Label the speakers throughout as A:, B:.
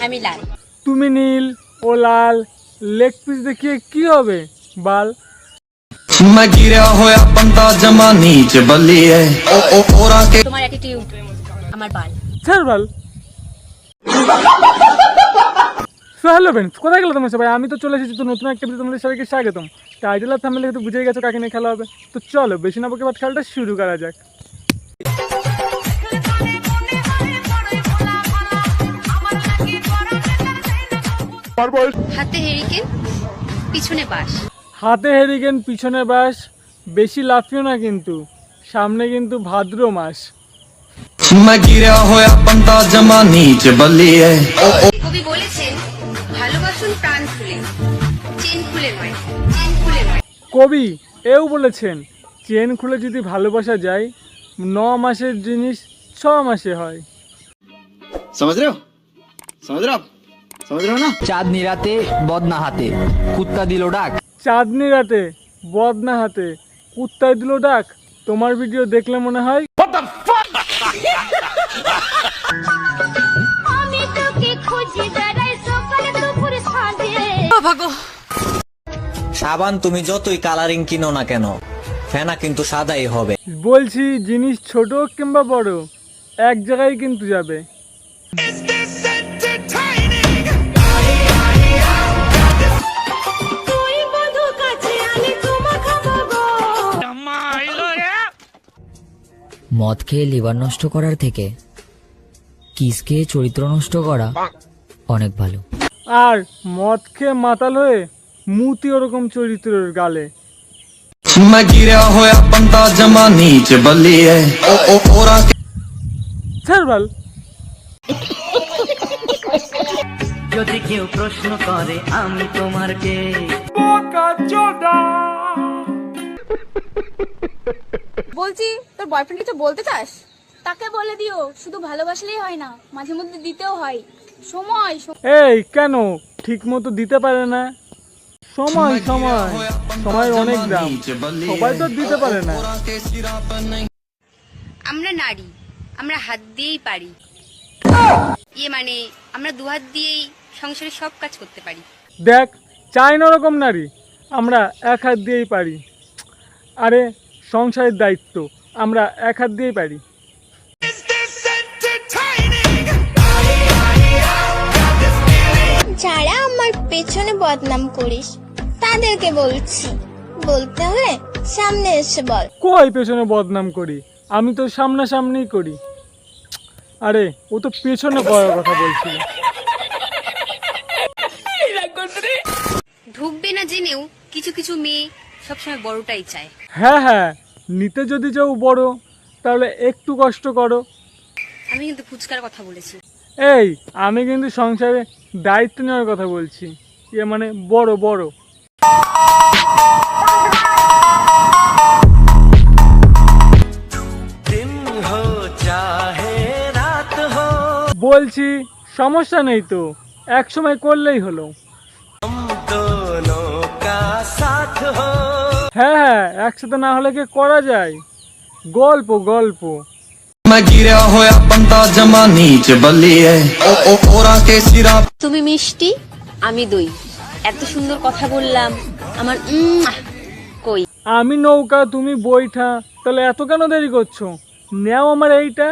A: আমি লাল।
B: তুমি নীল ও লাল, leg piece দেখিয়ে কি হবে বাল?
C: मैं गिरा होया बंदा जमा नीच बल्लिए ओरा के
A: তোমার অ্যাটিটিউড আমার বাল।
B: স্যার বাল। হ্যালো ফ্রেন্ডস, কোথায় গেলো তোমরা সবাই? আমি তো চলে এসেছি তো নতুন একটা ভিডিও, তোমাদের সবাইকে স্বাগতম। টাইটেল আর থাম্বনেল তো বুঝেই গেছো কাকে নিয়ে খেলা হবে। তো চলো বেশি না বকে বাদ খেলাটা শুরু করা যাক।
A: হাতে হেরিকেন, পিছনে বাঁশ।
B: হাতে হেরিকেন পিছনে বাস, বেশি লাফিও না কিন্তু, সামনে কিন্তু ভাদ্র মাস।
C: मैं गिरा होया बंदा जमा नीच बल्लिए
A: কবি বলেছেন, ভালোবাসুন প্রাণ খুলে, চেন খুলে নয়, চেন খুলে নয়।
B: কবি এও বলেছেন, চেন খুলে যদি ভালোবাসা যায়, 9 মাসের জিনিস 6 মাসে হয়।
D: समझ रहे हो समझ रहे हो आप समझ रहे हो ना।
E: চাঁদনি রাতে বদনা হাতে কুত্তা দিল ডাক।
B: চাঁদনি রাতে বদনা হাতে কুত্তায় দিল ডাক। তোমার ভিডিও দেখলে মনে হয়
F: আমি তোকে খুঁজি বেড়াই সকালে দুপুর সাঁঝে।
G: সাবান তুমি যতই কালারিং কিনো না কেন, ফেনা কিন্তু সাদাই হবে।
B: বলছি, জিনিস ছোট কিংবা বড় এক জায়গায় কিন্তু যাবে।
F: তুই বধু কাছে আনি তোমা খাবো গো।
H: মদ খেয়ে লিভার নষ্ট করার থেকে কিস খেয়ে চরিত্র নষ্ট করা অনেক ভালো।
B: আর মদ খেয়ে মাতাল হয়ে মুতি ওরকম চরিত্রের গালে।
C: मैं गिरा होया बंदा जमा नीच बल्लिए ओरा के
B: স্যার বাল।
I: যদি কেউ প্রশ্ন করে আমি তোমার কে,
F: বলছি তোর বয়ফ্রেন্ড কিছু বলতে চাস? তাকে বলে দিও, শুধু ভালোবাসলেই হয় না, মাঝে মধ্যে দিতেও হয়। সময়
B: এই কেন ঠিক মতো দিতে পারে না? সময় সময় সময়ের অনেক দাম, সবাই তো দিতে পারে না।
A: আমরা নারী, আমরা হাত দিয়েই পারি। মানে আমরা দুহাত দিয়েই সংসারে সব কাজ করতে পারি।
B: দেখ, চাই না ওরকম নারী, আমরা এক হাত দিয়েই পারি। আরে সংসারের দায়িত্ব আমরা এক হাত দিয়েই পারি।
F: যারা আমার পেছনে বদনাম করিস তাদেরকে বলছি, বলতে হলে সামনে এসে বল।
B: কই পেছনে বদনাম করি? আমি তো সামনাসামনিই করি। আরে ও তো পেছনে করার কথা বলছিল।
A: ঢুকবে না জেনেও কিছু কিছু মেয়ে সবসময় বড়টাই চায়।
B: হ্যাঁ হ্যাঁ, নিতে যদি চাও বড়, তাহলে একটু কষ্ট করো।
A: আমি কিন্তু ফুচকার কথা বলেছি।
B: এই আমি কিন্তু সংসারে দায়িত্ব নেওয়ার কথা বলছি, মানে বড় বড়।
I: দিন হো চাহে রাত হো,
B: বলছি সমস্যা নেই তো, এক সময় করলেই হলো।
I: দোনো কা সাথ হো।
B: হ্যাঁ হ্যাঁ, একসাথে না হলে কি করা যায়? গল্প গল্প।
C: मैं गिरा होया बंदा जमा नीच बल्लिए ओरा के सिरा
A: তুমি মিষ্টি, আমি দই। এত সুন্দর কথা বললাম, আমার কই।
B: আমি নৌকা, তুমি বইঠা, তাহলে এত কেন দেরি করছো? নেও আমার এইটা।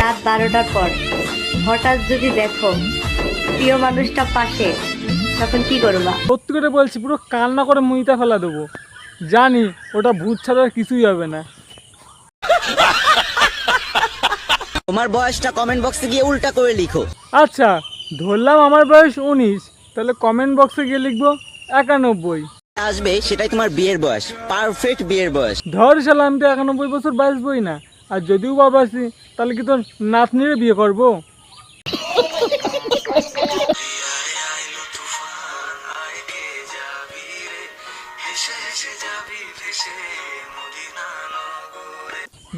J: রাত 12টার পর হঠাৎ যদি দেখো প্রিয় মানুষটা পাশে, তখন কি করবা?
B: সত্যি করে বলছি, পুরো কান্না করে মুইতা ফেলা দেবো। জানি ওটা ভূত ছাড়া আর কিছুই হবে না।
E: তোমার বয়সটা কমেন্ট বক্সে গিয়ে উল্টা করে লিখো।
B: আচ্ছা ধরলাম আমার বয়স 19, তাহলে কমেন্ট বক্সে গিয়ে লিখবো 91।
E: আসবে সেটাই তোমার বিয়ের বয়স, পারফেক্ট বিয়ের বয়স।
B: ধর শালা, আমি তো 91 বছর বাঁচবই না। আর যদিও বা বাঁচি, তাহলে কি তোর নাতনিরে বিয়ে করবো?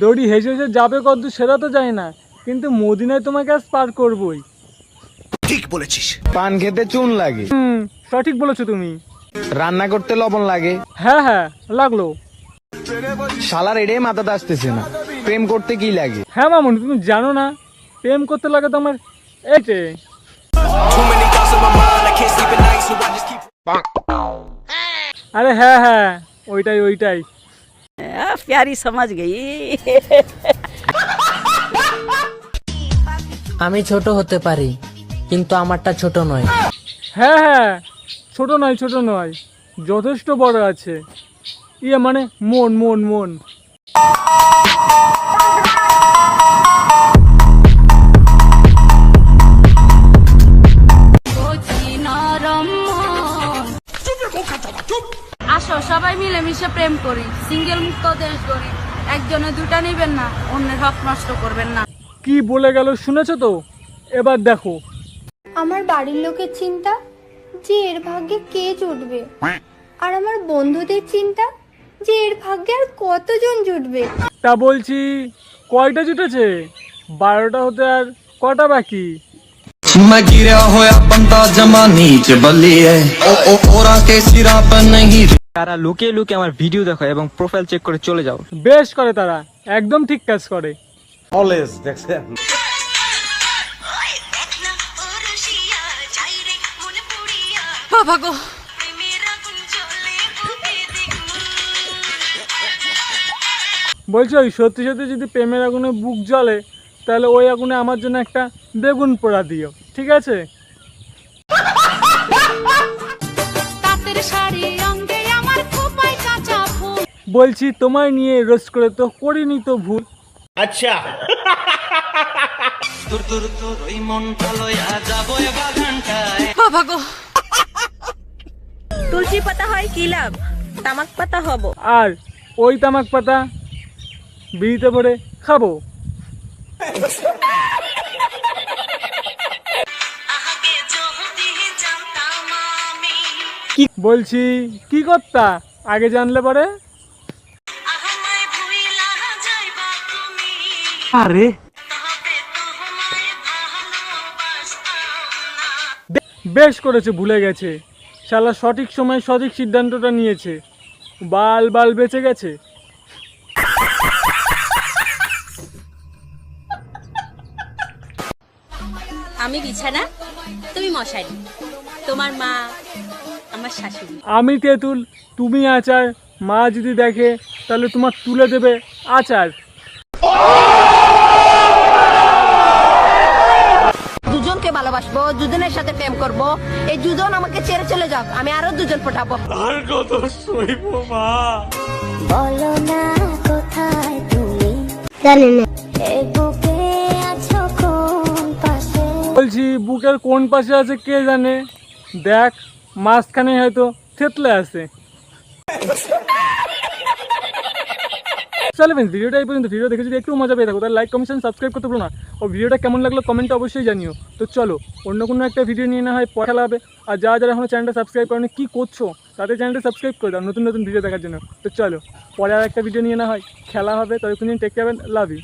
B: দড়ি হেসে হেসে যাবে কত সেটা তো যায় না, কিন্তু মদিনায় তোমাকে আজ পার করবই।
D: ঠিক বলেছিস।
E: পান খেতে চুন লাগে,
B: সঠিক বলেছো তুমি।
E: রান্না করতে লবণ লাগে,
B: হ্যাঁ হ্যাঁ লাগলো।
E: শালার এটাই মাথাতে আসতেছে না।
K: প্রেম করতে কি লাগে?
B: হ্যাঁ মামুনি, তুমি জানো না প্রেম করতে লাগে তো আমার এইটে। আরে হ্যাঁ হ্যাঁ, ওইটাই ওইটাই।
L: প্যারি সমাজ গই।
E: আমি ছোট হতে পারি, কিন্তু আমারটা ছোট নয়।
B: হ্যাঁ হ্যাঁ, ছোট নয় ছোট নয়, যথেষ্ট বড় আছে। ইয়ে মানে মন মন মন।
F: আসো সবাই মিলেমিশে প্রেম করি, সিঙ্গেল মুক্ত দেশ গড়ি। একজনে দুটা নেবেন না, অন্যের হক নষ্ট করবেন না।
B: কি বলে গেল শুনেছো তো? এবার দেখো।
F: আমার বাড়ির লোকের চিন্তা যে এর ভাগ্যে কে জুটবে, আর আমার বন্ধুদের চিন্তা যে এর ভাগ্যে আর কতজন জুটবে।
B: তা বলছি কয়টা জুটেছে? 12টা হতে আর কটা বাকি?
C: मैं गिरा होया बंदा जमा नीच बलिए ओ ओरा के सिरा पर नहीं।
K: তারা লুকিয়ে লুকিয়ে আমার ভিডিও দেখো এবং প্রোফাইল চেক করে চলে যাও।
B: বেশ করে তারা, একদম ঠিক কাজ করে।
K: অলওয়েজ দেখছেন।
F: বাবা গো,
B: বলছি ওই সত্যি সত্যি যদি প্রেমের আগুনে বুক জ্বলে, তাহলে ওই আগুনে আমার জন্য একটা বেগুন পোড়া দিও, ঠিক আছে? বলছি তোমায় নিয়ে রোজ করে তো করিনি তো ভুল।
K: আচ্ছা।
F: বাবা গো,
L: তুলসী পাতা হয় কি লাভ, তামাক পাতা হব।
B: আর ওই তামাক পাতা বিড়িতে ভরে খাবো। বলছি কি করতা আগে জানলে পরে?
K: আরে
B: বেশ করেছে, ভুলে গেছে। শালা সঠিক সময় সঠিক সিদ্ধান্তটা নিয়েছে, বাল বাল বেঁচে গেছে।
F: আমি বিছানা, তুমি মশারি, তোমার মা আমার শাশুড়ি।
B: আমি তেঁতুল, তুমি আচার। মা যদি দেখে তাহলে তোমার তুলে দেবে আচার।
L: দুজনকে ভালোবাসবো, দুজনের সাথে প্রেম করব। এই দুজন আমাকে ছেড়ে চলে যাক, আমি আরো দুজন পটাবো।
B: আর কত সইব মা?
F: বলো না কোথায় তুমি, জানি না এই বুকে আছো কোন পাশে।
B: বলছি বুকের কোন পাশে আছে কে জানে? দেখ মাঝখানে হয়তো থেতলে আছে। চলো ফ্রেন্ডস, ভিডিওটা এই পর্যন্ত। ভিডিও দেখে যদি একটু মজা পেয়ে থাকো তাহলে লাইক কমেন্ট সাবস্ক্রাইব করতে ভুলো না। ও ভিডিওটা কেমন লাগলো কমেন্টে অবশ্যই জানিও। তো চলো অন্য কোনো একটা ভিডিও নিয়ে না হয় পরে খেলা হবে। আর যারা যারা এখনো চ্যানেলটা সাবস্ক্রাইব করেনি কী করছো, তাদের চ্যানেলটা সাবস্ক্রাইব করে দাও নতুন নতুন ভিডিও দেখার জন্য। তো চলো পরে আর একটা ভিডিও নিয়ে না হয় খেলা হবে। ততক্ষণ টেক কেয়ার, লাভ ইউ।